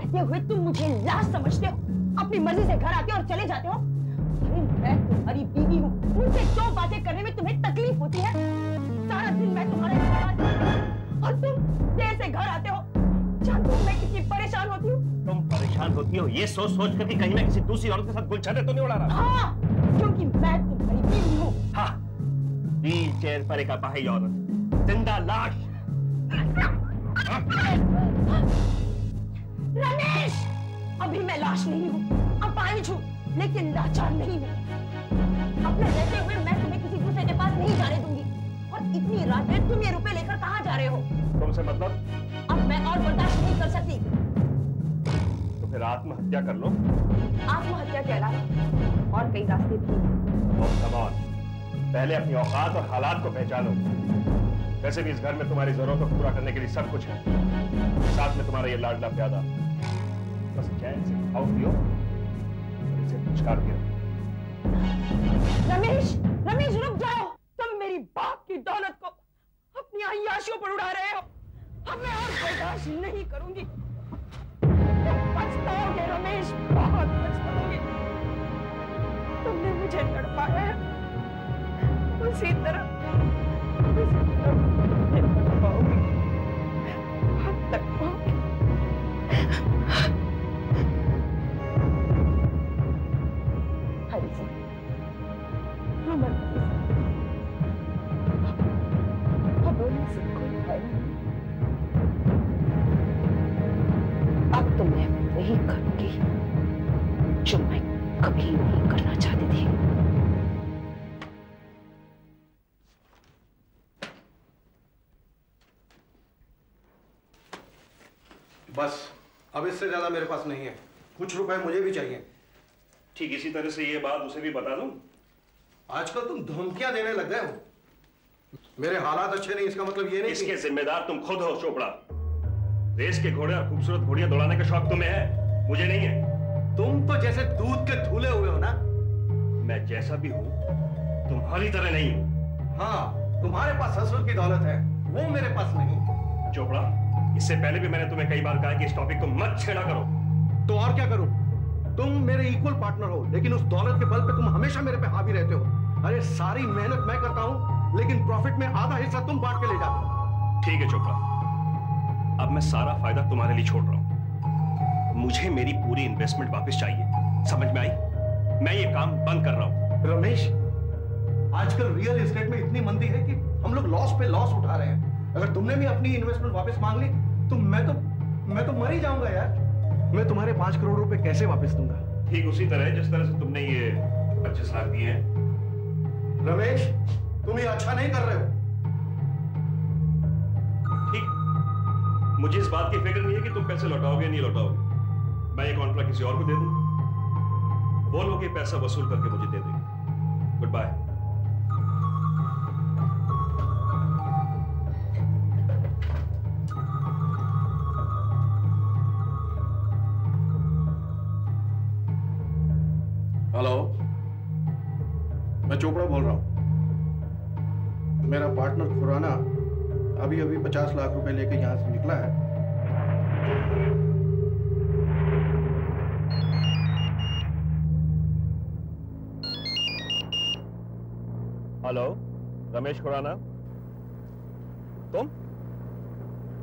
रहते हुए तुम मुझे लाश समझते हो, अपनी मर्जी से घर आते हो और चले जाते हो। अरे मैं तुम्हारी बीवी हूँ, मुझसे जो बातें करने में तुम्हें तकलीफ होती है। सारा दिन मैं तुम्हारा इंतजार करती हूँ और तुम देर से घर आते हो। जानते हो मैं कितनी परेशान होती हूँ। तुम परेशान होती हो ये सोच सोच कर कि कहीं मैं किसी दूसरी औरत के साथ गुलछटे तो नहीं उड़ा रहा। हाँ, क्योंकि मैं तुम्हारी बीवी हूँ। हाँ, व्हील चेयर पर एक अपाहिज औरत, जिंदा लाश। रमेश, अभी मैं लाश नहीं हूँ, अपाहिज हूँ, लेकिन लाचार नहीं हूँ। अपने रहते हुए मैं तुम्हें किसी दूसरे के पास नहीं जाने दूंगी। और इतनी रात में तुम ये रुपए लेकर कहाँ जा रहे हो? तुमसे मतलब? अब मैं और बर्दाश्त नहीं कर सकती। तो फिर आत्महत्या कर लो। आत्महत्या के अलावा और कई रास्ते भी हैं। पहले अपनी औकात और हालात को पहचानो। वैसे भी इस घर में तुम्हारी जरूरतों को पूरा करने के लिए सब कुछ है, साथ में तुम्हारा ये लाडला प्यादा। बस चैन से खाओ पियो, इसे पुचकार दियो। रमेश, रमेश रुक जाओ। तुम मेरी बाप की दौलत को अपनी अय्याशियों पर उड़ा रहे हो। अब मैं और बर्दाश्त नहीं करूंगी। तुम पछताओगे रमेश, बहुत पछताओगे। तुमने मुझे तड़पाया है, उसी तरह मुझे तड़पाओगे। बहुत तड़पाओगे। हरी अब तो मैं वही करूंगी जो मैं कभी नहीं करना चाहती थी। बस अब इससे ज्यादा मेरे पास नहीं है, कुछ रुपए मुझे भी चाहिए। ठीक इसी तरह से ये बात उसे भी बता दूं। आजकल तुम धमकियां देने लग गए हो। मेरे हालात अच्छे नहीं इसका मतलब ये नहीं इसके जिम्मेदार तुम खुद हो चोपड़ा। रेस के घोड़े और खूबसूरत घोड़ियां दौड़ाने का शौक तुम्हें है, मुझे नहीं है। तुम तो जैसे दूध के धुले हुए हो ना। मैं जैसा भी हूं तुम्हारी तरह नहीं हूं। हाँ, तुम्हारे पास ससुर की दौलत है, वो मेरे पास नहीं। चोपड़ा, इससे पहले भी मैंने तुम्हें कई बार कहा कि इस टॉपिक को मत छेड़ा करो। तो और क्या करूं? तुम मेरे इक्वल पार्टनर हो, लेकिन उस दौलत के बल पे तुम हमेशा मेरे पे हावी रहते हो। अरे सारी मेहनत मैं करता हूं, लेकिन प्रॉफिट में आधा हिस्सा तुम बांट के ले जाते हो। ठीक है चोपड़ा, अब मैं सारा फायदा तुम्हारे लिए छोड़ रहा हूं। मुझे मेरी पूरी इन्वेस्टमेंट वापस चाहिए, समझ में आई? मैं ये काम बंद कर रहा हूं। रमेश, आजकल रियल एस्टेट में इतनी मंदी है कि हम लोग लॉस पे लॉस उठा रहे हैं। अगर तुमने भी अपनी इन्वेस्टमेंट वापस मांग ली तो मैं तो मर ही जाऊंगा यार। मैं तुम्हारे 5 करोड़ रुपए कैसे वापस दूंगा? ठीक उसी तरह जिस तरह से तुमने ये 25 लाख दिए हैं। रमेश, तुम ये अच्छा नहीं कर रहे हो। ठीक, मुझे इस बात की फिक्र नहीं है कि तुम पैसे लौटाओगे या नहीं लौटाओगे। मैं ये कॉन्ट्रैक्ट किसी और को दे दूं, वो लोग ये पैसा वसूल करके मुझे दे देंगे। Good bye. हेलो, मैं चोपड़ा बोल रहा हूं। मेरा पार्टनर खुराना अभी 50 लाख रुपए लेके यहां से निकला है। हेलो, रमेश खुराना, तुम?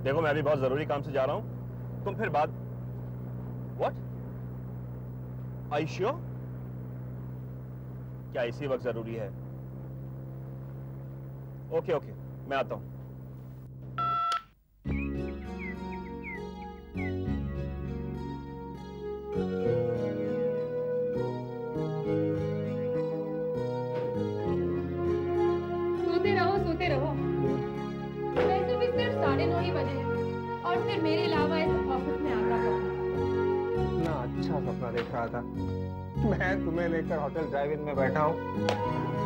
देखो मैं अभी बहुत जरूरी काम से जा रहा हूं, तुम फिर बाद। व्हाट? Are you sure? क्या इसी वक्त जरूरी है? ओके ओके, मैं आता हूं। सोते रहो। वैसे भी सिर्फ 9:30 ही बजे हैं और फिर मेरे अलावा इस ऑफिस में आता कौन है? इतना अच्छा सपना देख रहा था। मैं तुम्हें लेकर होटल ड्राइव इन में बैठा हूँ,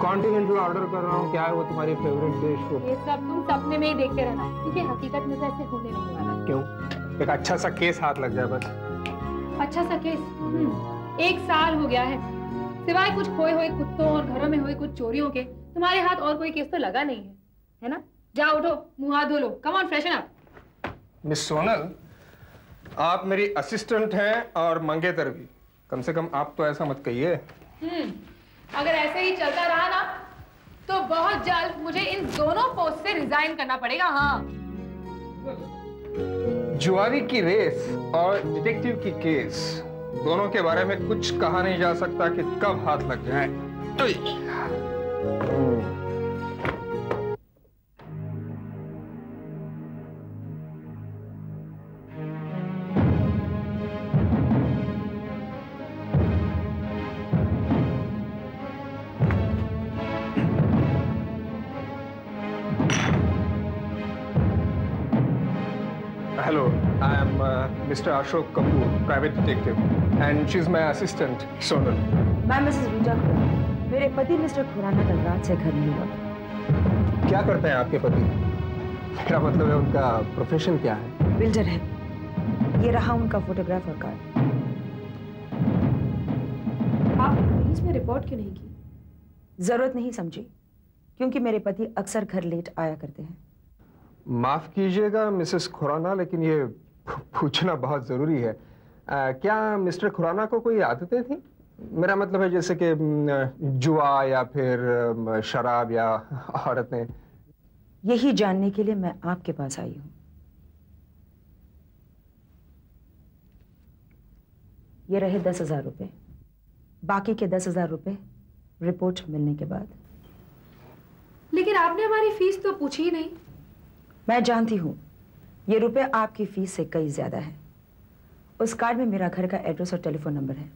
कॉन्टिनेंटल ऑर्डर कर रहा हूँ, क्या है वो तुम्हारी फेवरेट डिश को। ये सब तुम सपने में ही देखते रहना, क्योंकि हकीकत में ऐसे होने नहीं वाला। क्यों? एक अच्छा सा केस हाथ लग जाए बस। अच्छा सा केस? 1 साल हो गया है, सिवाय कुछ खोए हुए कुत्तों और घरों में हुए कुछ चोरियों के तुम्हारे हाथ और कोई केस तो लगा नहीं है ना? जाओ उठो, मुंह हाथ धो लो, come on freshen up. Miss Sonal, आप मेरी असिस्टेंट हैं और मंगेतर भी। कम से कम आप तो ऐसा मत कहिए। अगर ऐसे ही चलता रहा ना तो बहुत जल्द मुझे इन दोनों पोस्ट से रिजाइन करना पड़ेगा। हाँ, जुआरी की रेस और डिटेक्टिव की केस दोनों के बारे में कुछ कहा नहीं जा सकता कि कब हाथ लग जाए। Hello, I am Mr. Ashok Kapoor, private detective, and she's my assistant, Sonal. मैं मिसेस रीटा खुराना। मेरे पति मिस्टर खुराना कल रात से घर नहीं लौटे। क्या करते हैं आपके पति? मेरा मतलब है उनका प्रोफेशन क्या है? बिल्डर है। ये रहा उनका फोटोग्राफर कार्ड। आप पुलिस में रिपोर्ट क्यों नहीं की? जरूरत नहीं समझी, क्योंकि मेरे पति अक्सर घर लेट आया करते हैं। माफ कीजिएगा मिसेस खुराना, लेकिन ये पूछना बहुत जरूरी है। क्या मिस्टर खुराना को कोई आदतें थी? मेरा मतलब है जैसे कि जुआ या फिर शराब या औरतें। यही जानने के लिए मैं आपके पास आई हूं। ये रहे 10,000 रुपए। बाकी के 10,000 रुपए रिपोर्ट मिलने के बाद। लेकिन आपने हमारी फीस तो पूछी ही नहीं। मैं जानती हूँ ये रुपए आपकी फीस से कई ज्यादा है। उस कार्ड में मेरा घर का एड्रेस और टेलीफोन नंबर है,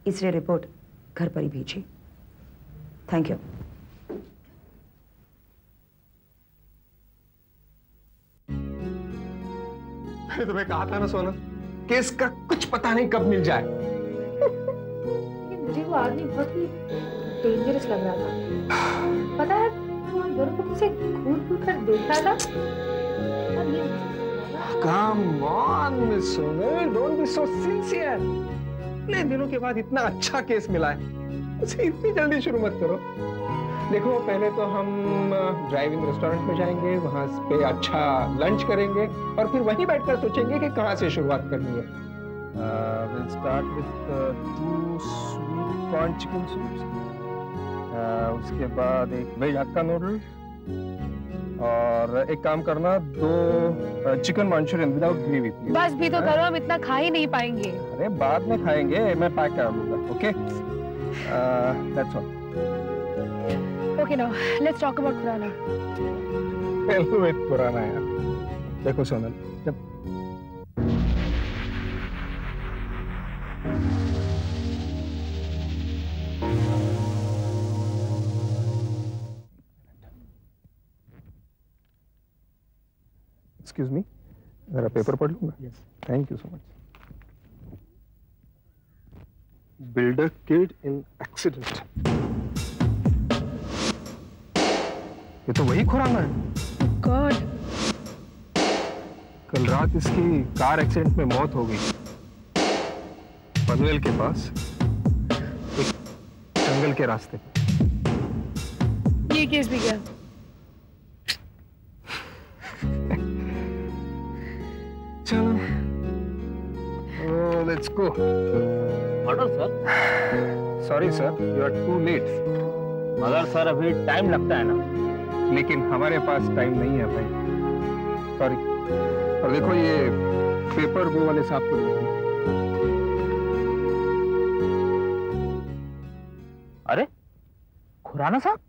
इसलिए रिपोर्ट घर पर ही भेजी। Thank you. मैंने तुम्हें कहा था ना सोनल, कि इसका कुछ पता नहीं कब मिल जाए। लेकिन मुझे वो आदमी बहुत ही डेंजरस लग रहा था। पता है, हम दोनों को उसे घूर कर देखा था। Come on, Miss Sonal, don't be so sincere. इतने दिनों के बाद इतना अच्छा केस मिला है, उसे इतनी जल्दी शुरू मत करो। देखो, पहले तो हम ड्राइव इन रेस्टोरेंट में जाएंगे, वहां पे अच्छा लंच करेंगे और फिर वहीं बैठकर सोचेंगे कि कहाँ से शुरुआत करनी है। We'll start with 2 sweet corn chicken soups. उसके बाद एक वेज हक्का नूडल और एक काम करना 2 चिकन मंचूरियन विदाउट ग्रेवी। बस भी तो करो, हम इतना खा ही नहीं पाएंगे। अरे बाद में खाएंगे, मैं पैक कर लूंगा। Okay, that's all. Okay, now let's talk about Khurana. With Khurana यार। देखो सोनल, जब एक्सक्यूज मी, जरा पेपर पढ़ लूंगा? Yes, thank you so much. Builder killed in accident. ये तो वही खुराना है। गॉड, कल रात इसकी कार एक्सीडेंट में मौत हो गई, पनवेल के पास एक जंगल के रास्ते। ये केस भी गया। चलो, let's go. Order sir. Sorry sir, you are too late. मगर सर अभी टाइम लगता है ना। लेकिन हमारे पास टाइम नहीं है भाई, सॉरी। और देखो, ये पेपर वो वाले साहब को दे दो। अरे खुराना साहब,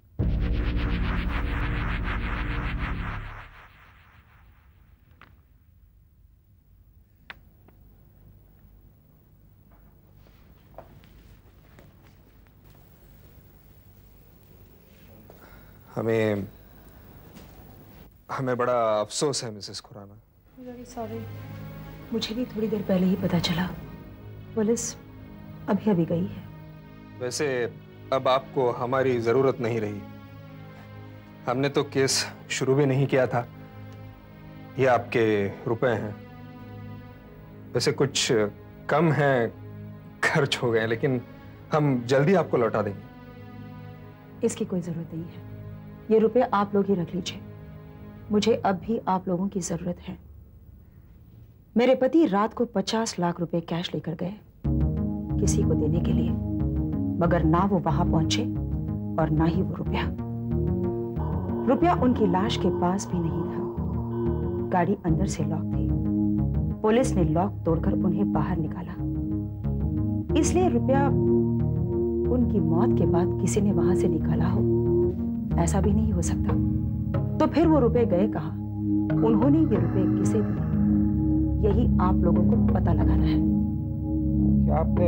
हमें बड़ा अफसोस है मिसेस खुराना। वेरी सॉरी, मुझे भी थोड़ी देर पहले ही पता चला। पुलिस अभी अभी गई है। वैसे अब आपको हमारी जरूरत नहीं रही। हमने तो केस शुरू भी नहीं किया था। ये आपके रुपए हैं, वैसे कुछ कम हैं, खर्च हो गए, लेकिन हम जल्दी आपको लौटा देंगे। इसकी कोई जरूरत नहीं है। ये रुपए आप लोग ही रख लीजिए। मुझे अब भी आप लोगों की जरूरत है। मेरे पति रात को 50 लाख रुपए कैश लेकर गए किसी को देने के लिए, मगर ना वो वहां पहुंचे और ना ही वो रुपया उनकी लाश के पास भी नहीं था। गाड़ी अंदर से लॉक थी। पुलिस ने लॉक तोड़कर उन्हें बाहर निकाला, इसलिए रुपया उनकी मौत के बाद किसी ने वहां से निकाला हो, ऐसा भी नहीं हो सकता। तो फिर वो रुपए गए कहां? उन्होंने ये रुपए किसे दिए? यही आप लोगों को पता लगाना है। क्या आपने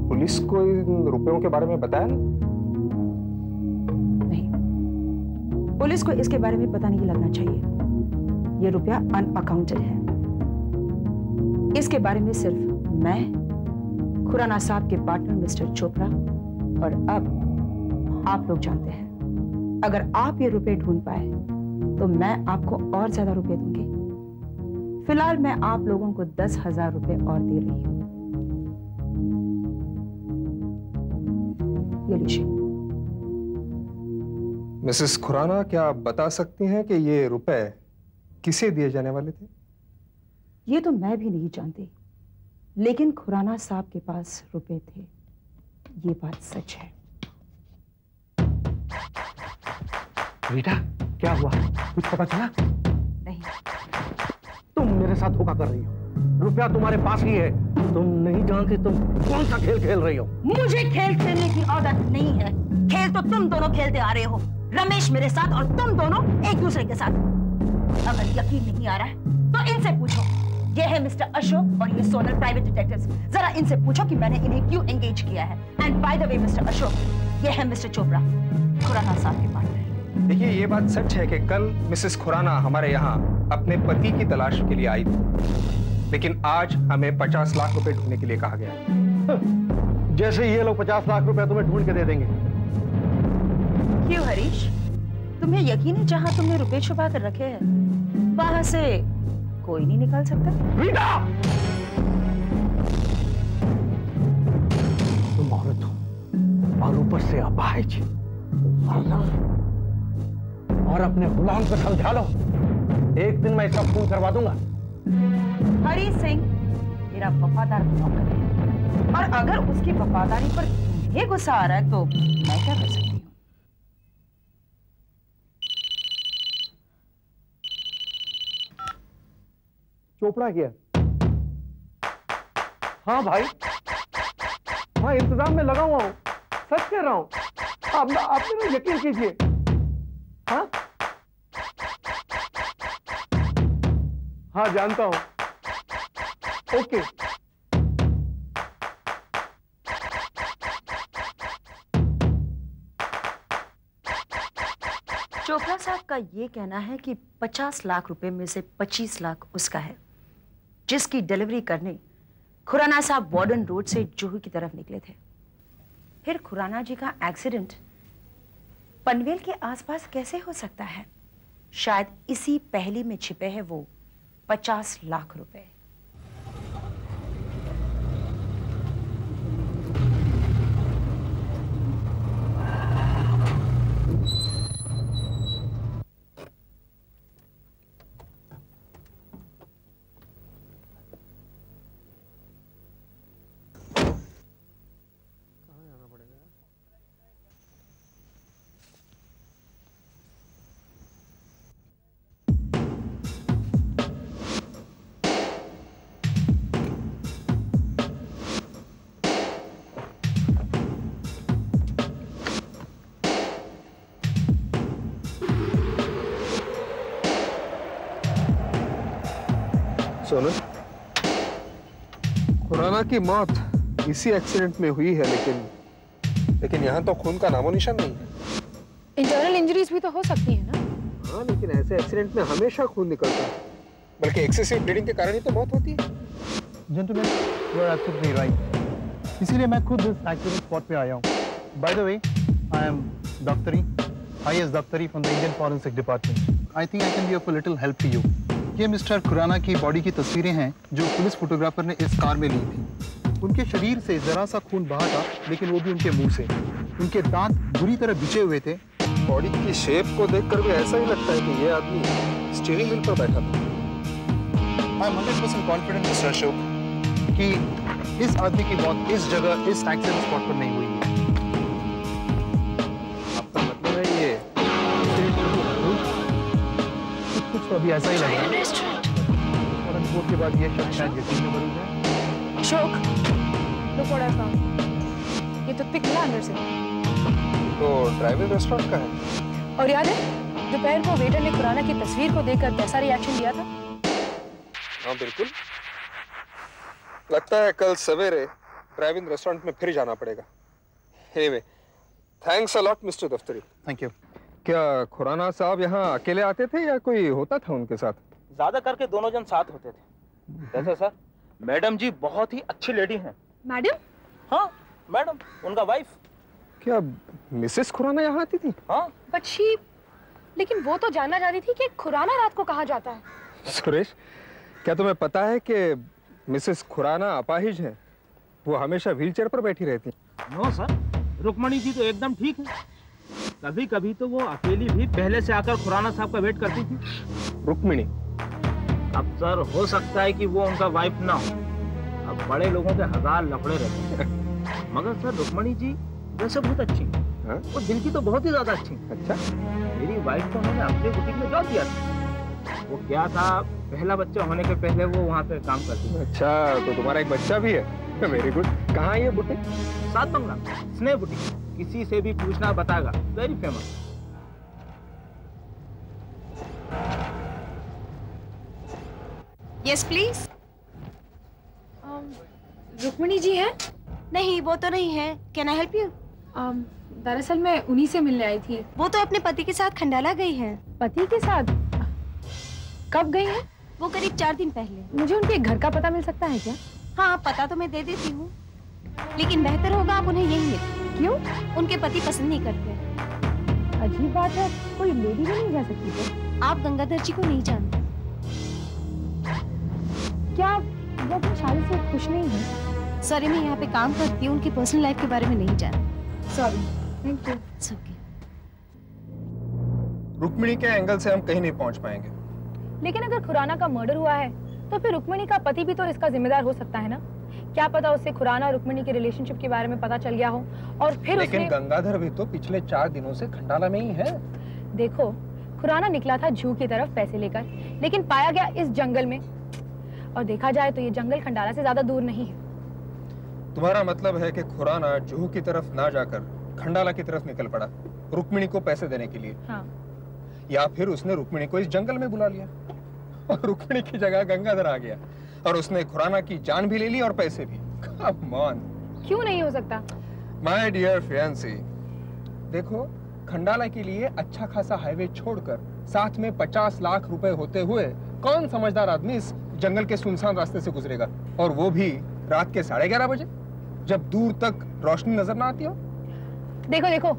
पुलिस को इन रुपयों के बारे में बताया? नहीं, पुलिस को इसके बारे में पता नहीं लगना चाहिए। ये रुपया अनअकाउंटेड है। इसके बारे में सिर्फ मैं, खुराना साहब के पार्टनर मिस्टर चोपड़ा और अब आप लोग जानते हैं। अगर आप ये रुपए ढूंढ पाए तो मैं आपको और ज्यादा रुपए दूंगी। फिलहाल मैं आप लोगों को 10,000 रुपए और दे रही हूं। ये लीजिए। मिसेस खुराना, क्या आप बता सकती हैं कि ये रुपए किसे दिए जाने वाले थे? ये तो मैं भी नहीं जानती, लेकिन खुराना साहब के पास रुपए थे, ये बात सच है। रीटा, क्या हुआ? कुछ पता चला? नहीं। तुम मेरे साथ धोखा कर रही हो। रुपया तुम्हारे पास ही है। तुम नहीं जानती तुम कौन सा खेल खेल रही हो। मुझे खेल खेलने की आदत नहीं है। खेल तो तुम दोनों खेलते आ रहे हो, रमेश मेरे साथ और तुम दोनों एक दूसरे के साथ। अगर यकीन नहीं आ रहा है तो इनसे पूछो। ये है मिस्टर अशोक और ये सोनल प्राइवेट डिटेक्टिव्स। जरा इनसे पूछो कि मैंने इन्हें क्यों एंगेज किया है। And bye the way mister Ashok, ये है मिस्टर चोपड़ा, खुराना साहब के पार्टनर। देखिए, ये बात सच है कि कल मिसेस खुराना हमारे यहाँ अपने पति की तलाश के लिए आई थी, लेकिन आज हमें 50 लाख रुपए ढूंढने के लिए कहा गया है। जैसे ये लोग 50 लाख रुपए तुम्हें ढूंढ के दे देंगे। क्यों हरीश, तुम्हें यकीन है जहां तुमने रुपए छुपा कर रखे हैं वहां से कोई नहीं निकाल सकता? रीटा! तुम औरत हो और ऊपर से अपाहिज। और अपने गुलाम को समझा लो, एक दिन मैं इसका खून करवा दूंगा। हरी सिंह मेरा वफादार नौकर है, और अगर उसकी वफादारी पर तुम्हें गुस्सा आ रहा है तो मैं क्या कर सकती हूँ? चोपड़ा किया? हाँ भाई, हाँ इंतजाम में लगा हुआ हूँ, सच कह रहा हूँ। आप मेरा यकीन कीजिए। हाँ हाँ जानता हूँ। ओके। चोपड़ा साहब का ये कहना है कि 50 लाख रुपए में से 25 लाख उसका है, जिसकी डिलीवरी करने खुराना साहब वार्डन रोड से जूहू की तरफ निकले थे। फिर खुराना जी का एक्सीडेंट पनवेल के आसपास कैसे हो सकता है? शायद इसी पहेली में छिपे हैं वो 50 लाख रुपए। सोनल, खुराना की मौत इसी एक्सीडेंट में हुई है, लेकिन यहाँ तो खून का नामो निशान नहीं है। इंटरनल इंजरीज भी तो हो सकती है ना? हाँ, लेकिन ऐसे एक्सीडेंट में हमेशा खून निकलता है, बल्कि एक्सेसिव ब्लीडिंग के कारण ही तो मौत होती है। Gentleman, you are absolutely right. इसीलिए मैं खुद इस एक्सीडेंट स्पॉट पे आया हूँ। By the way, I am डॉक्टरी, IAS डॉक्टरी from the Indian forensic department. I think I can be of a little help to you. ये मिस्टर खुराना की बॉडी की तस्वीरें हैं जो पुलिस फोटोग्राफर ने इस कार में ली थी। उनके शरीर से जरा सा खून बहा था, लेकिन वो भी उनके मुंह से। उनके दांत बुरी तरह बिछे हुए थे। बॉडी की शेप को देखकर भी ऐसा ही लगता है कि ये आदमी स्टीयरिंग व्हील पर बैठा था। I am 100% confident mister Ashok कि इस आदमी की मौत इस जगह इस एक्सीडेंट स्पॉट पर नहीं हुई है। आपका मतलब है ये कुछ तो अभी ऐसा ही लग रहा है। और रिपोर्ट के बाद ये शख्स शायद यकीन में बदल जाए। Ashok, look what I found. ये टूथपिक मिला अंदर से। तो ड्राइविंग रेस्टोरेंट का है। और याद है दोपहर को वेटर ने खुराना की तस्वीर को देखकर कैसा रिएक्शन दिया था? हाँ बिल्कुल। लगता है कल सवेरे ड्राइविंग रेस्टोरेंट में फिर जाना पड़ेगा। Anyway, thanks a lot, Mr. दफ्तरी। Thank you. क्या खुराना साहब यहाँ अकेले आते थे या कोई होता था उनके साथ? ज्यादा करके दोनों जन साथ होते थे। वैसे सर, मैडम जी बहुत ही अच्छी लेडी हैं। मैडम? हाँ, मैडम, उनका वाइफ। क्या मिसेस खुराना यहाँ आती थी? हाँ। But she, लेकिन वो तो जानना चाह रही थी कि खुराना रात को कहाँ जाता है। सुरेश, क्या तुम्हें पता है कि मिसेस खुराना अपाहिज हैं? वो हमेशा व्हीलचेयर पर बैठी रहती। नो सर, रुक्मणी जी तो एकदम ठीक है। कभी कभी तो वो अकेली भी पहले से आकर खुराना साहब का वेट करती थी। रुक्मिणी? अब सर हो सकता है कि वो उनका वाइफ ना हो। अब बड़े लोगों के हजार लफड़े रहते हैं। मगर सर रुक्मणी जी वैसे बहुत अच्छी हैं। वो दिल की तो बहुत ही ज्यादा अच्छी हैं। अच्छा? मेरी वाइफ को उन्होंने अपने बुटीक में जॉब दिया था। वो क्या था, पहला बच्चा होने के पहले वो वहाँ पे काम करती थी। अच्छा, तो तुम्हारा एक बच्चा भी है? Very good. कहाँ है ये बुटीक? सात बंगला, स्नेह बुटीक। किसी से भी पूछना बताएगा, very famous. Yes please. Rukmini ji है? नहीं, वो तो नहीं है। Can I help you? दरअसल मैं उन्हीं से मिलने आई थी। वो तो अपने पति के साथ खंडाला गई हैं। पति के साथ? कब गई हैं? वो करीब 4 दिन पहले। मुझे उनके घर का पता मिल सकता है क्या? हाँ, पता तो मैं दे देती हूँ, लेकिन बेहतर होगा आप उन्हें यही मिलें। क्यों? उनके पति पसंद नहीं करते। अजीब बात है, कोई लेडी भी नहीं जा सकती क्या? आप गंगाधर जी को नहीं जानते। क्या वो अपनी शादी से खुश नहीं है? सॉरी, मैं यहाँ पे काम करती हूँ, उनकी पर्सनल लाइफ के बारे में नहीं जानती। Sorry. Thank you. It's okay. Rukmini के एंगल से हम कहीं नहीं पहुंच पाएंगे। लेकिन अगर खुराना का मर्डर हुआ है तो फिर रुक्मिणी का पति भी तो इसका जिम्मेदार हो सकता है ना? क्या पता उससे खुराना और रुक्मिणी के रिलेशनशिप के बारे में पता चल गया हो और फिर लेकिन गंगाधर भी तो पिछले 4 दिनों से खंडाला में ही है। देखो, खुराना निकला था जू की तरफ पैसे लेकर, लेकिन पाया गया इस जंगल में। और देखा जाए तो ये जंगल खंडाला से ज्यादा दूर नहीं है। तुम्हारा मतलब है कि खुराना जुहू की तरफ ना जाकर खंडाला की तरफ निकल पड़ा रुक्मिणी को पैसे देने के लिए? हाँ। या फिर उसने रुक्मिणी को इस जंगल में बुला लिया और रुक्मिणी की जगह गंगाधर आ गया और उसने खुराना की जान भी ले ली और पैसे भी। Come on! क्यों नहीं हो सकता? My dear fiancée, देखो, खंडाला के लिए अच्छा खासा हाईवे छोड़कर साथ में 50 लाख रुपए होते हुए कौन समझदार आदमी इस जंगल के सुनसान रास्ते से गुजरेगा, और वो भी रात के 11:30 बजे, जब दूर तक रोशनी नजर ना आती हो? देखो देखो,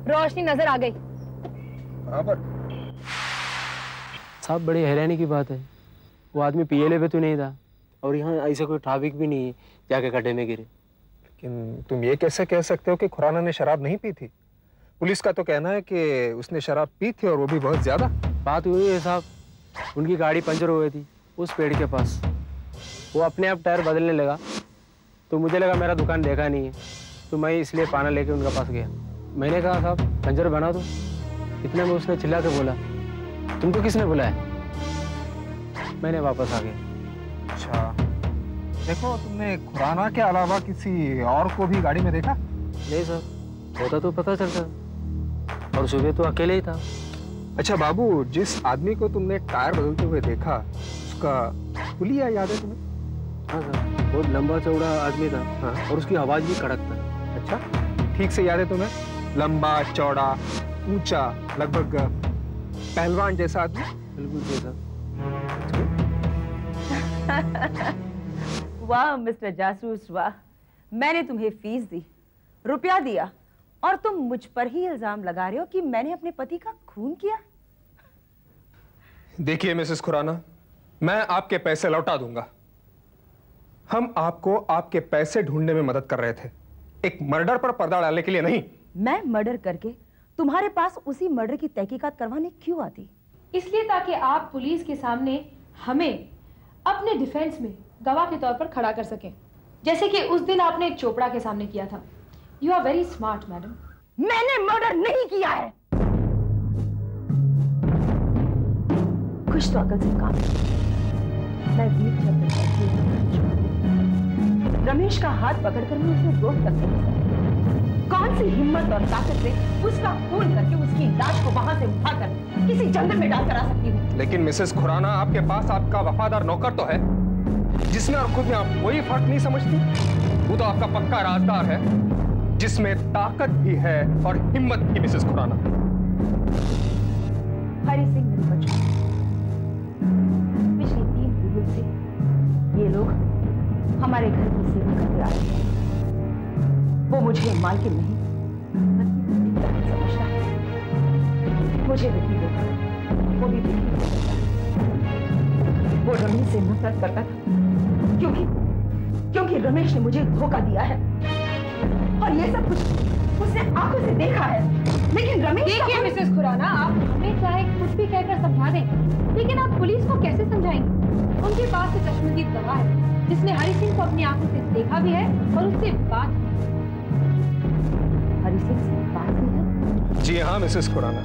रोशनी नजर आ गई। बराबर। साहब, बड़ी हैरानी की बात है, वो आदमी पीएलए पे तो नहीं था और यहाँ ऐसा कोई ट्रैफिक भी नहीं है जाके गड्ढे में गिरे। लेकिन तुम ये कैसे कह सकते हो कि खुराना ने शराब नहीं पी थी? पुलिस का तो कहना है कि उसने शराब पी थी और वो भी बहुत ज्यादा। बात हुई है साहब, उनकी गाड़ी पंचर हो गई थी उस पेड़ के पास। वो अपने आप टायर बदलने लगा तो मुझे लगा मेरा दुकान देखा नहीं है, तो मैं इसलिए पाना लेके उनके पास गया। मैंने कहा साहब पंचर बना दो, इतने में उसने चिल्ला के बोला तुमको किसने बुलाया? मैंने वापस आ गया। अच्छा, देखो, तुमने खुराना के अलावा किसी और को भी गाड़ी में देखा? नहीं सर, होता तो पता चलता, और सुबह तो अकेले ही था। अच्छा बाबू, जिस आदमी को तुमने टायर बदलते हुए देखा उसका हुलिया याद है तुम्हें? हाँ सर, बहुत लंबा चौड़ा आदमी था। हाँ। और उसकी आवाज भी कड़क था। अच्छा, ठीक से याद है तुम्हें? लंबा चौड़ा ऊंचा, लगभग पहलवान जैसा आदमी? बिल्कुल जैसा। वाह मिस्टर जासूस वाह, मैंने तुम्हें फीस दी, रुपया दिया, और तुम मुझ पर ही इल्जाम लगा रहे हो कि मैंने अपने पति का खून किया। देखिए मिसेस खुराना, मैं आपके पैसे लौटा दूंगा। हम आपको आपके पैसे ढूंढने में मदद कर रहे थे, एक मर्डर पर पर्दा डालने के लिए नहीं। मैं मर्डर करके तुम्हारे पास उसी मर्डर की तहकीकात करवाने क्यों आती? इसलिए ताकि आप पुलिस के सामने हमें अपने डिफेंस में गवाह के तौर पर खड़ा कर सकें, जैसे कि उस दिन आपने चोपड़ा के सामने किया था। You are very smart madam. मैंने मर्डर नहीं किया है। कुछ तो अकल से काम लो। मैं वीर रमेश का हाथ पकड़कर मैं उसे रोक तक नहीं सकती। कौन सी हिम्मत और ताकत से उसका खून करके उसकी लाश को वहां से उठाकर किसी जंगल में डालकर आ सकती हूँ? लेकिन मिसेस खुराना, आपके पास आपका वफादार नौकर तो है, जिसमें और खुद में आप कोई फर्क नहीं समझती। वो तो आपका पक्का राजदार है, जिसमें ताकत भी है और हिम्मत भी। मिसेस खुराना, हरि सिंह मेरे बच्चों, पिछली 3 पीढ़ियों से ये लोग हमारे घर की सेवा करते आ रहे हैं। वो मुझे मालकिन नहीं समझता है। मुझे बेटी होगा, वो भी बेटी हो सकता है। वो रमेश से नफरत करता था क्योंकि रमेश ने मुझे धोखा दिया है और ये सब कुछ उसने आंखों से देखा है। लेकिन रमेश, देखिए मिसेस खुराना, आप हमें चाहे कुछ भी कहकर समझा दें, लेकिन आप पुलिस को कैसे समझाएंगे? उनके पास तो चश्मदीद गवाह है जिसने हरि सिंह को अपनी आंखों से देखा भी है और उससे बात भी। हरि सिंह से बात भी है? जी हाँ मिसेस खुराना,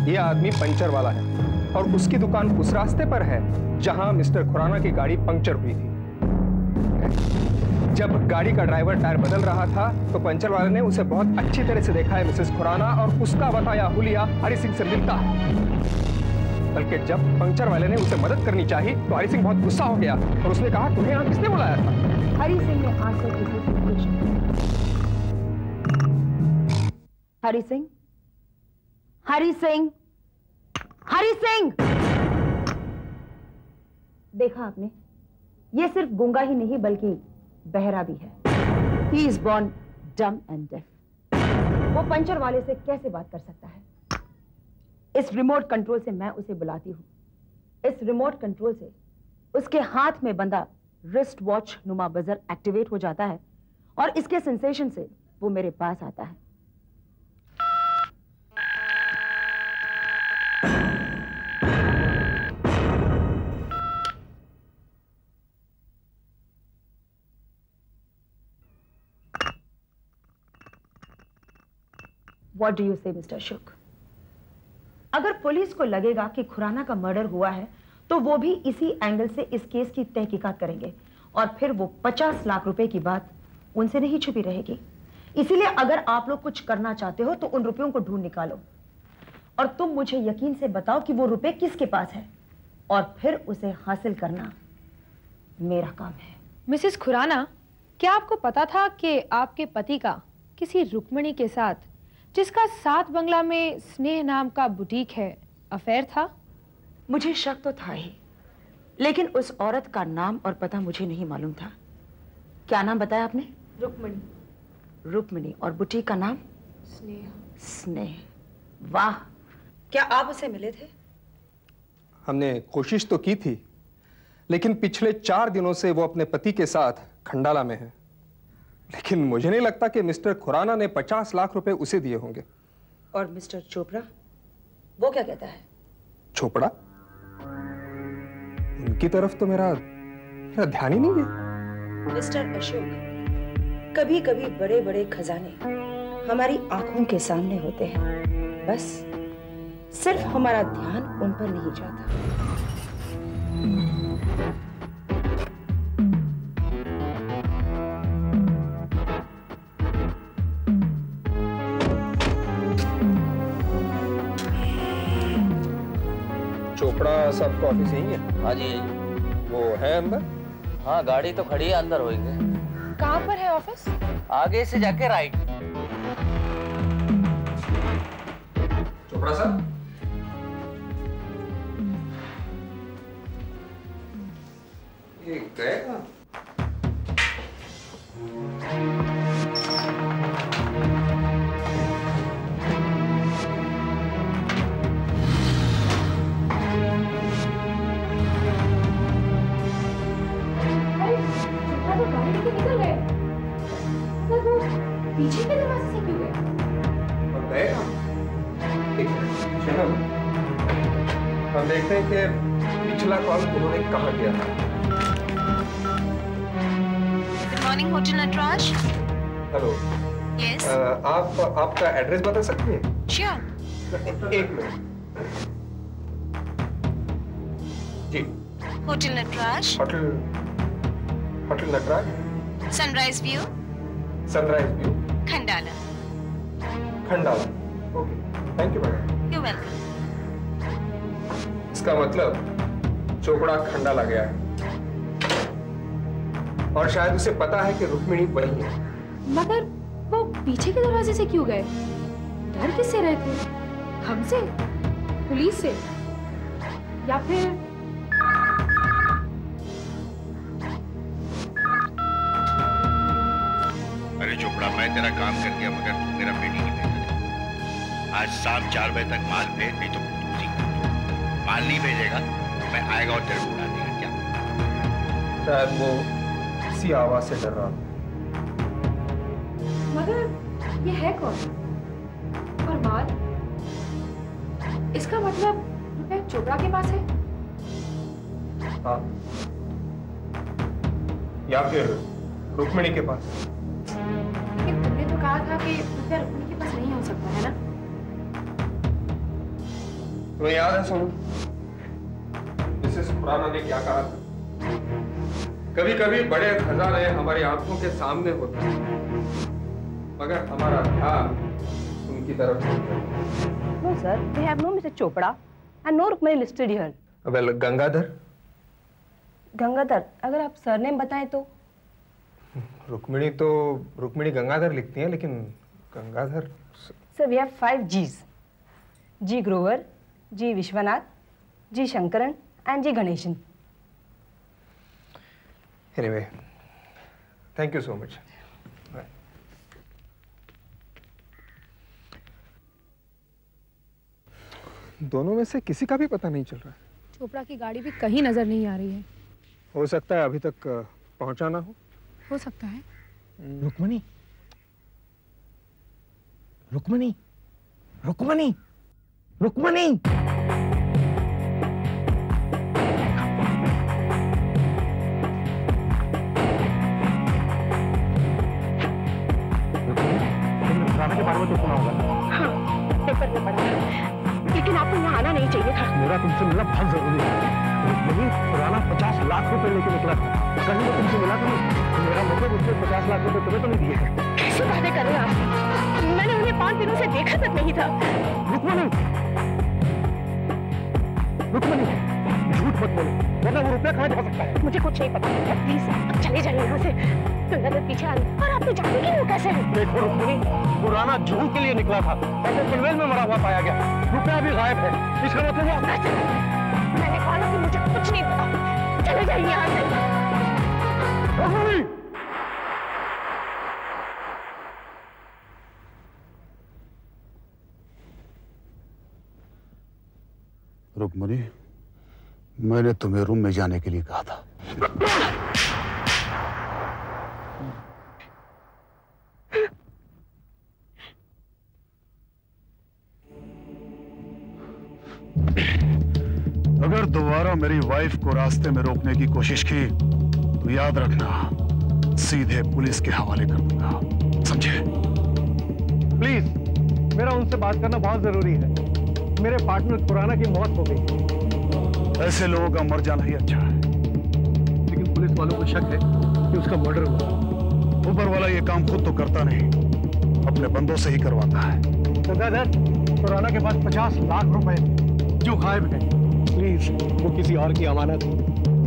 ये आदमी पंचर वाला है और उसकी दुकान उस रास्ते पर है जहां मिस्टर खुराना की गाड़ी पंक्चर हुई थी। जब गाड़ी का ड्राइवर टायर बदल रहा था तो पंचर वाले ने उसे बहुत अच्छी तरह से देखा है मिसेस खुराना, और उसका बताया हुलिया हरि सिंह से मिलता है। बल्कि जब पंचर वाले ने उसे मदद करनी चाहिए तो हरि सिंह बहुत गुस्सा हो गया और उसने कहा, तुम्हें यहाँ किसने बुलाया था? हरि सिंह ने आंख से किसी से पूछा। हरि सिंह, हरि सिंह, हरि सिंह! देखा आपने, ये सिर्फ गूंगा ही नहीं बल्कि बहरा भी है। He is born dumb and deaf। वो पंचर वाले से कैसे बात कर सकता है? इस रिमोट कंट्रोल से मैं उसे बुलाती हूं। इस रिमोट कंट्रोल से उसके हाथ में बंधा रिस्ट वॉच नुमा बजर एक्टिवेट हो जाता है और इसके सेंसेशन से वो मेरे पास आता है। What do you say, Mr. Ashok? अगर पुलिस को लगेगा कि खुराना का मर्डर हुआ है तो वो भी इसी एंगल से इस केस की तहकीकात करेंगे और फिर वो 50 लाख रुपए की बात उनसे नहीं छुपी रहेगी। इसीलिए अगर आप लोग कुछ करना चाहते हो तो उन रुपयों को ढूंढ निकालो और तुम मुझे यकीन से बताओ कि वो रुपए किसके पास है और फिर उसे हासिल करना मेरा काम है। मिसेस खुराना, क्या आपको पता था कि आपके पति का किसी रुक्मिणी के साथ, जिसका 7 बंगला में स्नेह नाम का बुटीक है, अफेयर था? मुझे शक तो था ही, लेकिन उस औरत का नाम और पता मुझे नहीं मालूम था। क्या नाम बताया आपने? रुक्मिणी। रुक्मिणी, और बुटीक का नाम? स्नेह। स्नेह, वाह! क्या आप उसे मिले थे? हमने कोशिश तो की थी, लेकिन पिछले 4 दिनों से वो अपने पति के साथ खंडाला में है। लेकिन मुझे नहीं लगता कि मिस्टर खुराना ने 50 लाख रुपए उसे दिए होंगे। और मिस्टर चोपड़ा, वो क्या कहता है? चोपड़ा? उनकी तरफ तो मेरा ध्यान ही नहीं है। मिस्टर अशोक, कभी कभी बड़े बड़े खजाने हमारी आंखों के सामने होते हैं, बस सिर्फ हमारा ध्यान उन पर नहीं जाता। चोपड़ा साहब का ऑफिस यही है? हाँ जी यही। वो है अंदर? हाँ, गाड़ी तो खड़ी है, अंदर होएंगे। कहाँ पर है ऑफिस? आगे से जाके राइट। चोपड़ा साहब, ये गए कहाँ? पीछे के दरवाजे से क्यों गए? और गए कहाँ? हम देखते हैं कि पिछला कॉल उन्होंने कहाँ किया था। Morning hotel Nataraj. Hello. Yes. आप आपका एड्रेस बता सकती हैं? श्योर। एक मिनट जी। Hotel Nataraj. Hotel Nataraj. Sunrise view. Sunrise view. Khandala. Khandala. Okay, thank you madam. You welcome. इसका मतलब चोपड़ा खंडाला गया है और शायद उसे पता है कि रुक्मिणी वही है। मगर वो पीछे के दरवाजे से क्यों गए? डर किससे रहे थे? हमसे? पुलिस से? या फिर अरे चोपड़ा, मैं तेरा काम कर दिया मगर तू मेरा पेटी नहीं भेजा। आज शाम 4 बजे तक माल भेज, नहीं तो माल नहीं भेजेगा मैं आएगा और तेरे को उड़ा देगा। क्या? शायद वो किसी आवाज से डर रहा। मगर ये है कौन? और माल? इसका मतलब रुपया चोपड़ा के पास है? हाँ, या फिर रुक्मिणी के पास। तुमने तो कहा था कि रुपया रुक्मिणी के पास नहीं हो सकता है ना? तुम्हें याद है सोनू, मिसेस खुराना ने क्या कहा था? कभी कभी बड़े खजाने हमारी आंखों के सामने होते हैं मगर हमारा ध्यान उनकी तरफ नहीं। No sir, we have no Mr. Chopra and no Rukmini listed here. Well, Gangadhar? Gangadhar, अगर आप सरनेम बताएं तो? रुक्मिणी गंगाधर लिखती हैं, लेकिन Gangadhar. Sir, we have 5 G's. G Grover, G Vishwanath, G Shankaran and G Ganeshan. Anyway, thank you so much. दोनों में से किसी का भी पता नहीं चल रहा है। चोपड़ा की गाड़ी भी कहीं नजर नहीं आ रही है। हो सकता है अभी तक पहुंचा ना हो सकता है। रुक्मिणी, रुक्मिणी, रुक्मिणी, रुक्मिणी। के बारे में तो सुना होगा। हाँ, पेपर में पढ़ा, लेकिन आपको यहाँ आना नहीं चाहिए था। मेरा तुमसे मिलना बहुत जरूरी है। नहीं, पुराना 50 लाख रुपए लेके निकला था। कहीं वो तुमसे मिला था? मेरा मतलब उसने 50 लाख रुपए तुम्हें तो नहीं दिए। कैसी बातें कर रहे हैं आप? मैंने उन्हें 5 दिनों से देखा तक नहीं था। रुक्मिणी, रुक्मिणी, झूठ मत बोलो, वरना वो रुपया कहाँ जा सकता है? मुझे कुछ नहीं पता। प्लीज चले जाइए यहाँ से। गंगाधर पीछे आ रही और आप तो जानते कि वो कैसे है। देखो रुक्मिणी, पुराना झूठ के लिए निकला था और वो पनवेल में मरा हुआ पाया गया। रुपया भी गायब है। इसका मतलब वो मैंने कहा ना कि मुझे कुछ नहीं पता। चले जाइए यहाँ से। रुक्मिणी! रुक्मिणी, मैंने तुम्हें रूम में जाने के लिए कहा था। अगर दोबारा मेरी वाइफ को रास्ते में रोकने की कोशिश की तो याद रखना, सीधे पुलिस के हवाले कर दूंगा, समझे? प्लीज, मेरा उनसे बात करना बहुत जरूरी है। मेरे पार्टनर खुराना की मौत हो गई। ऐसे लोगों का मर जाना ही अच्छा है। लेकिन पुलिस वालों को शक है कि उसका मर्डर हुआ। ऊपर वाला ये काम खुद तो करता नहीं, अपने बंदों से ही करवाता है। गंगाधर, खुराना के पास 50 लाख रुपए जो गायब है। प्लीज, वो किसी और की अमानत है।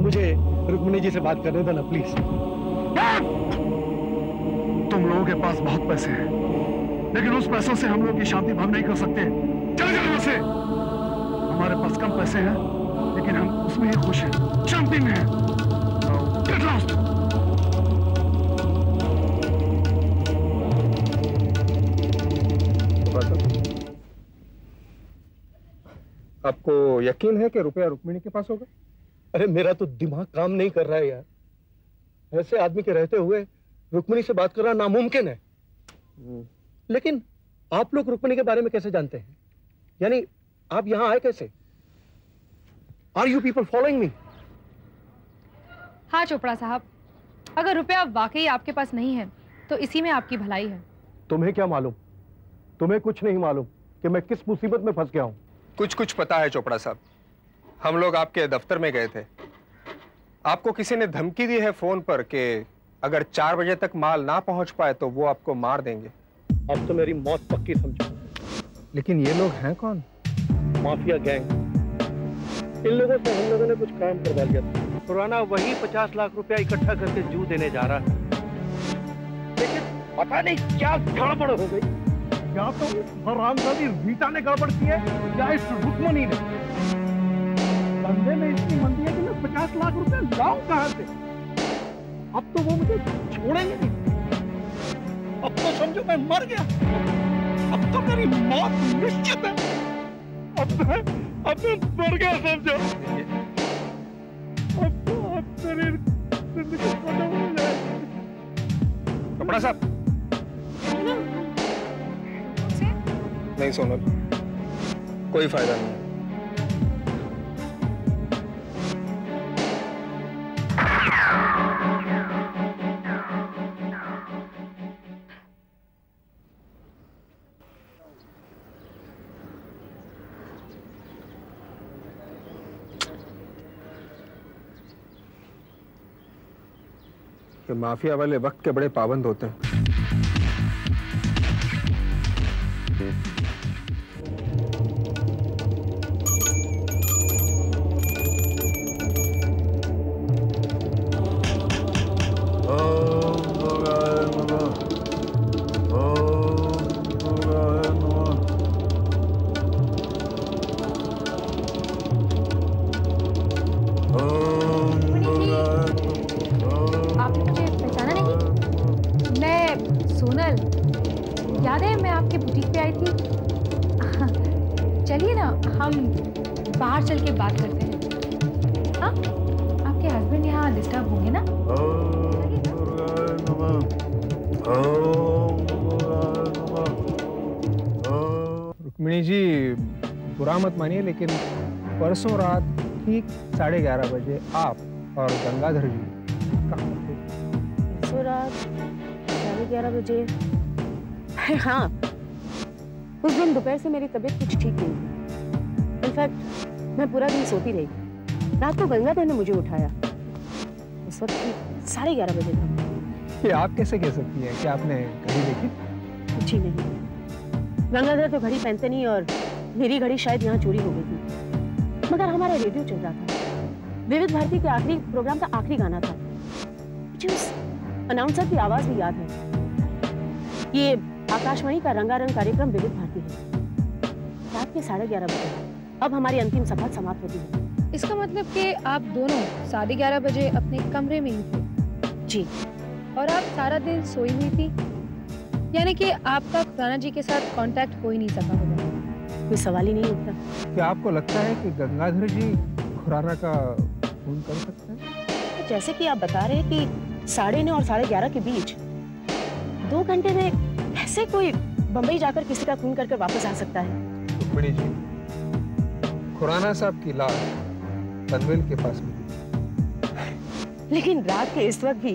मुझे रुक्मिणी जी से बात करने दो ना, प्लीज। तुम लोगों के पास बहुत पैसे हैं, लेकिन उस पैसों से हम लोग की शांति भंग नहीं कर सकते। चले जाओ यहाँ से। हमारे पास कम पैसे हैं, लेकिन हम उसमें ही खुश हैं, शांति में हैं। Get lost! आपको यकीन है कि रुपया रुक्मिणी के पास होगा? अरे मेरा तो दिमाग काम नहीं कर रहा है यार। ऐसे आदमी के रहते हुए रुक्मिणी से बात करना नामुमकिन है। लेकिन आप लोग रुक्मिणी के बारे में कैसे जानते हैं? यानी आप यहां आए कैसे? Are you people following me? हाँ चोपड़ा साहब, अगर रुपया वाकई आपके पास नहीं है तो इसी में आपकी भलाई है। तुम्हें क्या मालूम? तुम्हें कुछ नहीं मालूम कि मैं किस मुसीबत में फंस गया हूं। कुछ कुछ पता है चोपड़ा साहब। हम लोग आपके दफ्तर में गए थे। आपको किसी ने धमकी दी है फोन पर कि अगर 4 बजे तक माल ना पहुंच पाए तो वो आपको मार देंगे। अब तो मेरी मौत पक्की समझो। लेकिन ये लोग हैं कौन? Mafia gang. इन लोगों से हम लोगों ने कुछ काम करवा लिया था। खुराना वही 50 लाख रुपया इकट्ठा करके जू देने जा रहा है, लेकिन पता नहीं क्या गड़बड़ हो गई। या तो हरामजादी रीता ने गड़बड़ की है या इस रुक्मणी ने। धंधे में इतनी मंदी है कि मैं 50 लाख रुपए लाऊं कहां से? अब तो वो मुझे छोड़ेंगे नहीं। अब तो समझो मैं मर गया। अब तो मेरी मौत निश्चित है। अब मैं मर गया समझो। अब मेरी जिंदगी खत्म हो जाएगी। चोपड़ा साहब। नहीं सोनल, कोई फायदा नहीं। ये माफिया वाले वक्त के बड़े पाबंद होते हैं। याद है मैं आपके बुटीक पे आई थी? चलिए ना हम बाहर चल के बात करते हैं। हाँ, आपके हस्बैंड यहाँ डिस्टर्ब होंगे ना? रुक्मिणी जी, बुरा मत मानिए, लेकिन परसों रात ठीक 11:30 बजे आप और गंगाधर जी कहाँ थे? परसों रात 11:30 बजे? हाँ, उस दिन दोपहर से मेरी तबीयत कुछ ठीक नहीं थी। इनफैक्ट मैं पूरा दिन सोती रही। रात को गंगाधर ने मुझे उठाया। उस वक्त 11:30 बजे था। ये आप कैसे कह सकती हैं? क्या आपने घड़ी देखी? कुछ ही नहीं। गंगाधर तो घड़ी पहनते नहीं और मेरी घड़ी शायद यहाँ चोरी हो गई थी। मगर हमारा रेडियो चल रहा था। विविध भारती के आखिरी प्रोग्राम का आखिरी गाना था। मुझे उस अनाउंसर की आवाज भी याद है। ये आकाशवाणी का रंगारंग कार्यक्रम विविध भारती है। रात के 11:30 बजे अब हमारी अंतिम सभा समाप्त होती है। इसका मतलब कि आप दोनों 11:30 बजे अपने कमरे में ही थे? जी। और आप सारा दिन सोई हुई थी, यानी कि आपका खुराना जी के साथ कांटेक्ट हो ही नहीं सका होगा। कोई सवाल ही नहीं उठता। क्या आपको लगता है कि गंगाधर जी खुराना का खून कर सकते हैं? जैसे कि आप बता रहे हैं कि 9:30 और 11:30 के बीच 2 घंटे में कैसे कोई बंबई जाकर किसी का खून करके वापस आ सकता है? रुक्मिणी जी, खुराना साहब की लाश पनवेल के पास मिली। लेकिन रात के इस वक्त भी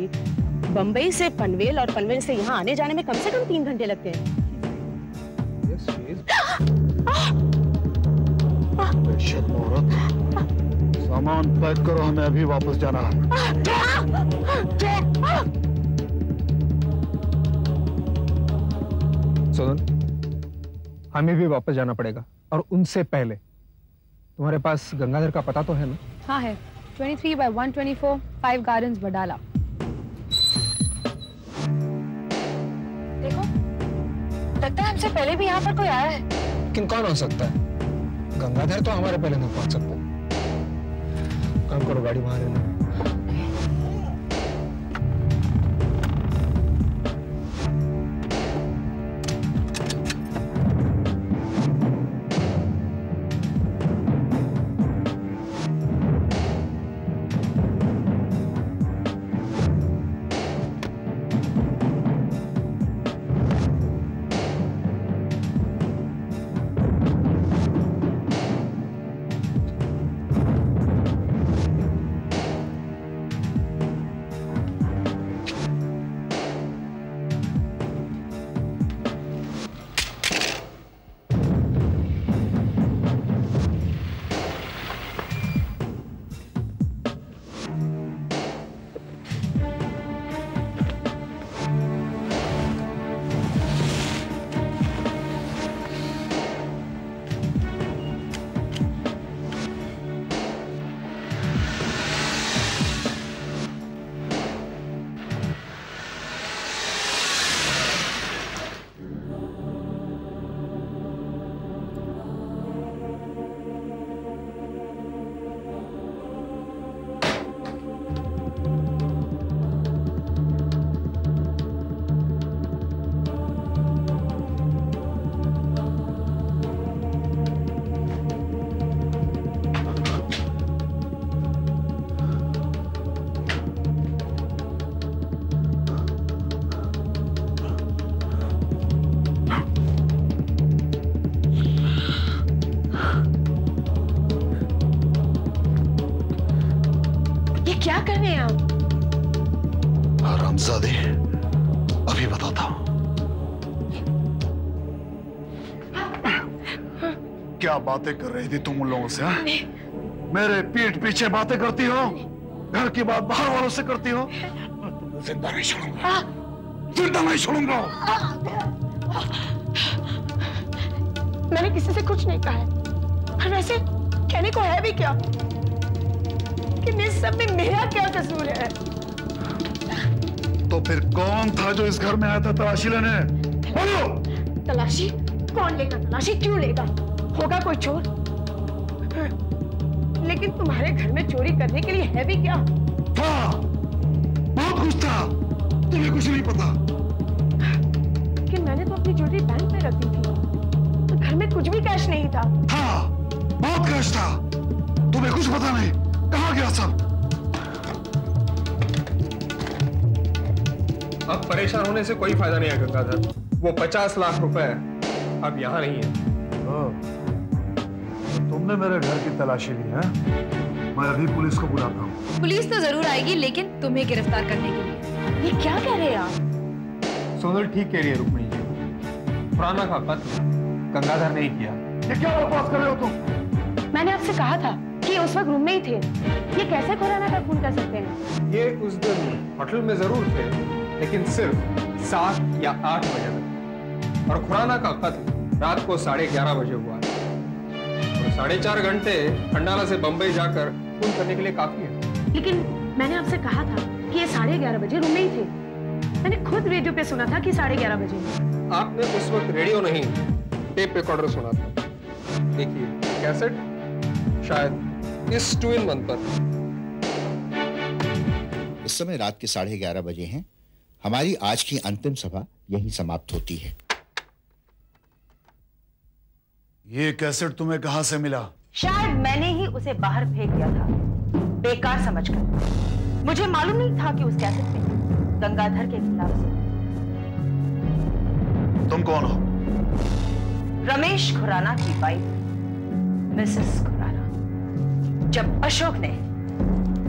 बंबई से पनवेल और पनवेल से यहाँ आने जाने में कम से कम 3 घंटे लगते हैं। बेशर्म औरत, सामान पैक करो, हमें अभी वापस जाना है। सोनल, हमें भी वापस जाना पड़ेगा और उनसे पहले तुम्हारे पास गंगाधर का पता तो है ना? हाँ है, 23/124 5 गार्डन्स बडाला। देखो, लगता है हमसे पहले भी यहाँ पर कोई आया है। लेकिन कौन हो सकता है? गंगाधर तो हमारे पहले नहीं पहुंच सकता। काम करो, गाड़ी वहां रहना। कर रहे हैं आप? हरामजादे, अभी बताता हूं। क्या बातें कर रही थी तुम उन लोगों से? हाँ? मेरे पीठ पीछे बातें करती हो, घर की बात बाहर वालों से करती हो। तुम जिंदा नहीं छोड़ूंगा, जिंदा नहीं छोड़ूंगा। मैंने किसी से कुछ नहीं कहा है। और वैसे कहने को है भी क्या कि इस सब में मेरा क्या कसूर है? तो फिर कौन था जो इस घर में आया था तलाशी लेने? बोलो। तलाशी? कौन लेगा तलाशी? क्यों लेगा? होगा कोई चोर? लेकिन तुम्हारे घर में चोरी करने के लिए है भी क्या? था, बहुत कुछ था, तुम्हें कुछ नहीं पता। लेकिन मैंने तो अपनी ज्वेलरी बैंक में रख दी थी, तो घर में कुछ भी कैश नहीं था। था, बहुत कैश था, तुम्हें कुछ पता नहीं। कहाँ गया सब? अब परेशान होने से कोई फायदा नहीं है गंगाधर। वो 50 लाख रुपए अब यहाँ नहीं है। तुमने मेरे घर की तलाशी ली है? मैं अभी पुलिस को बुलाता हूँ। पुलिस तो जरूर आएगी, लेकिन तुम्हें गिरफ्तार करने के लिए। ये क्या कह रहे हैं आप? सोनल ठीक कह रही है रुक्मिणी जी। खुराना का कत्ल गंगाधर ने ही किया। ये क्या बकवास कर रहे हो तुम? मैंने आपसे कहा था कि उस वक्त रूम में ही थे। ये कैसे खुराना का खून कर सकते हैं? ये उस दिन होटल में जरूर थे, लेकिन सिर्फ 7 या 8 बजे तक। और खुराना का कत्ल रात को 11:30 बजे हुआ। 4.5 घंटे खंडाला से बंबई जाकर खून करने के लिए काफी है। लेकिन मैंने आपसे कहा था कि ये 11:30 बजे रूम में ही थे। मैंने खुद रेडियो पे सुना था कि 11:30 बजे। आपने उस वक्त रेडियो नहीं, टेप रिकॉर्डर सुना था। देखिए कैसेट शायद इस 2-in-1 पर। इस समय रात के 11:30 बजे हैं। हमारी आज की अंतिम सभा यहीं समाप्त होती है। ये कैसेट तुम्हें कहां से मिला? शायद मैंने ही उसे बाहर फेंक दिया था, बेकार समझकर। मुझे मालूम नहीं था कि उस कैसेट में गंगाधर के खिलाफ से। तुम कौन हो? रमेश खुराना की वाइफ मिसेस खुराना। जब अशोक ने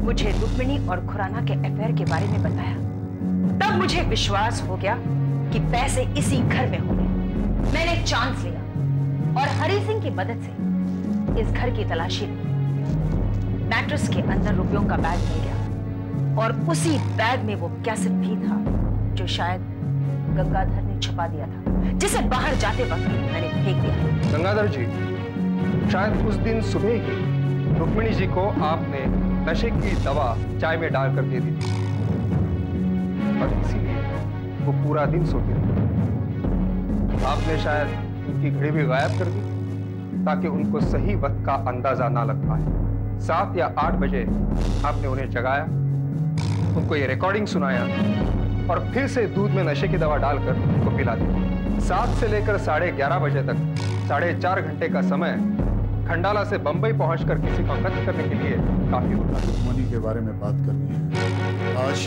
मुझे रुक्मिणी और खुराना के अफेयर के बारे में बताया, तब मुझे विश्वास हो गया कि पैसे इसी घर में होंगे। मैंने चांस लिया और हरी सिंह की मदद से इस घर की तलाशी ली। मैट्रेस के अंदर रुपयों का बैग मिल गया और उसी बैग में वो कैसेट भी था जो शायद गंगाधर ने छुपा दिया था, जिसे बाहर जाते वक्त मैंने फेंक दिया। गंगाधर जी, शायद उस दिन सुबह ही रुक्मिणी जी को आपने नशे की दवा चाय में डालकर दे दी थी और इसीलिए वो पूरा दिन सोती रही। आपने शायद उनकी घड़ी भी गायब कर दी ताकि उनको सही वक्त का अंदाजा ना लग पाए। 7 या 8 बजे आपने उन्हें जगाया, उनको ये रिकॉर्डिंग सुनाया और फिर से दूध में नशे की दवा डालकर उनको पिला दी। 7 से लेकर 11:30 बजे तक 4.5 घंटे का समय खंडाला से बंबई पहुंचकर किसी को कत्ल करने के लिए काफी होता है। मनी के बारे में बात करनी है आज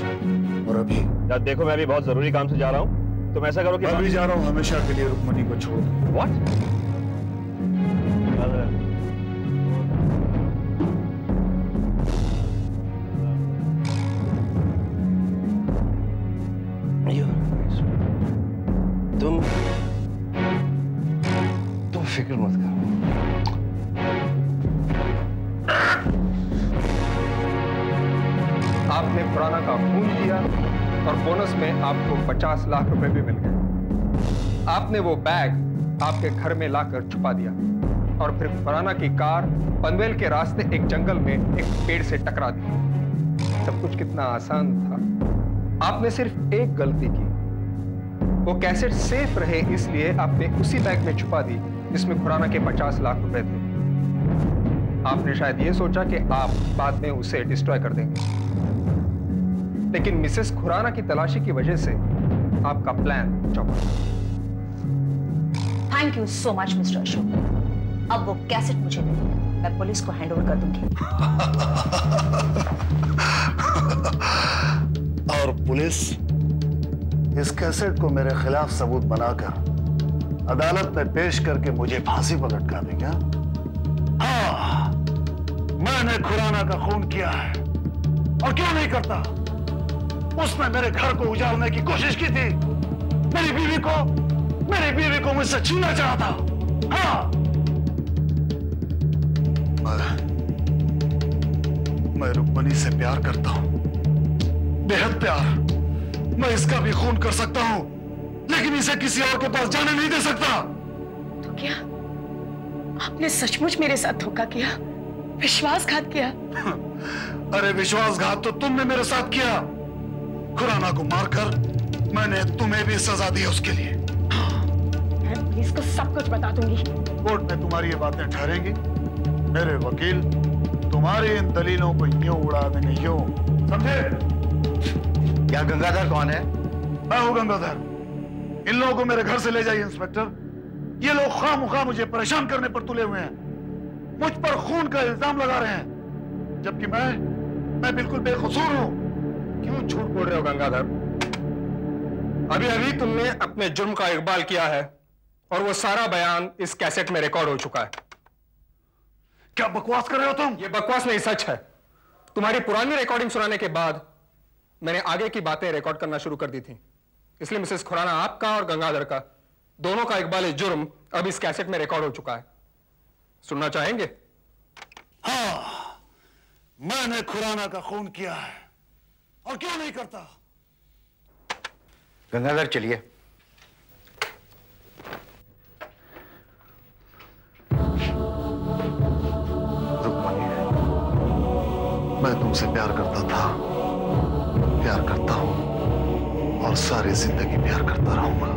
और अभी। यार देखो, मैं अभी बहुत जरूरी काम से जा रहा हूँ, तुम ऐसा करो कि मैं भी जा रहा हूँ हमेशा के लिए रुक्मिणी को छोड़। What? तुम फिक्र मत करो। आपने खुराना का खून किया और बोनस में आपको 50 लाख रुपए भी मिल गए। आपने वो बैग आपके घर में लाकर छुपा दिया और फिर खुराना की कार पनवेल के रास्ते एक जंगल में एक पेड़ से टकरा दी। सब कुछ कितना आसान था। आपने सिर्फ एक गलती की, वो कैसेट सेफ रहे इसलिए आपने उसी बैग में छुपा दी जिसमें खुराना के 50 लाख रुपए थे। आपने शायद ये सोचा कि आप बाद में उसे डिस्ट्रॉय कर देंगे, लेकिन मिसेस खुराना की तलाशी की वजह से आपका प्लान चौपट। Thank you so much mister Ashok. अब वो कैसेट मुझे दे दो, मैं पुलिस को हैंड ओवर कर दूंगी। और पुलिस इस कैसेट को मेरे खिलाफ सबूत बनाकर अदालत में पेश करके मुझे फांसी पर लटका देगा। हाँ, मैंने खुराना का खून किया है और क्यों नहीं करता? उसने मेरे घर को उजाड़ने की कोशिश की थी। मेरी बीवी को मुझसे छीनना चाहा था। हाँ, मैं रुक्मणी से प्यार करता हूं, बेहद प्यार। मैं इसका भी खून कर सकता हूं, लेकिन इसे किसी और के पास जाने नहीं दे सकता। तो क्या आपने सचमुच मेरे साथ धोखा किया, विश्वासघात किया? अरे विश्वासघात तो तुमने मेरे साथ किया। खुराना को मारकर मैंने तुम्हें भी सजा दी उसके लिए। मैं पुलिस को सब कुछ बता दूंगी। कोर्ट में तुम्हारी ये बातें ठहरेंगी। मेरे वकील तुम्हारी इन दलीलों को यूं उड़ा देंगे, यूं, समझे? क्या गंगाधर कौन है? मैं हूं गंगाधर। इन लोगों को मेरे घर से ले जाइए इंस्पेक्टर। ये लोग खामखा मुझे परेशान करने पर तुले हुए हैं। मुझ पर खून का इल्जाम लगा रहे हैं, जबकि मैं बिल्कुल बेकसूर हूं। क्यों झूठ बोल रहे हो गंगाधर? अभी अभी तुमने अपने जुर्म का इकबाल किया है और वो सारा बयान इस कैसेट में रिकॉर्ड हो चुका है। क्या बकवास कर रहे हो तुम? ये बकवास नहीं, सच है। तुम्हारी पुरानी रिकॉर्डिंग सुनाने के बाद मैंने आगे की बातें रिकॉर्ड करना शुरू कर दी थी। इसलिए मिसेस खुराना, आपका और गंगाधर का दोनों का इकबाल जुर्म अब इस कैसेट में रिकॉर्ड हो चुका है। सुनना चाहेंगे? हाँ, मैंने खुराना का खून किया है, और क्यों नहीं करता? गंगाधर चलिए। रुक्मणी, मैं तुमसे प्यार करता था, प्यार करता हूं, और सारी जिंदगी प्यार करता रहूंगा।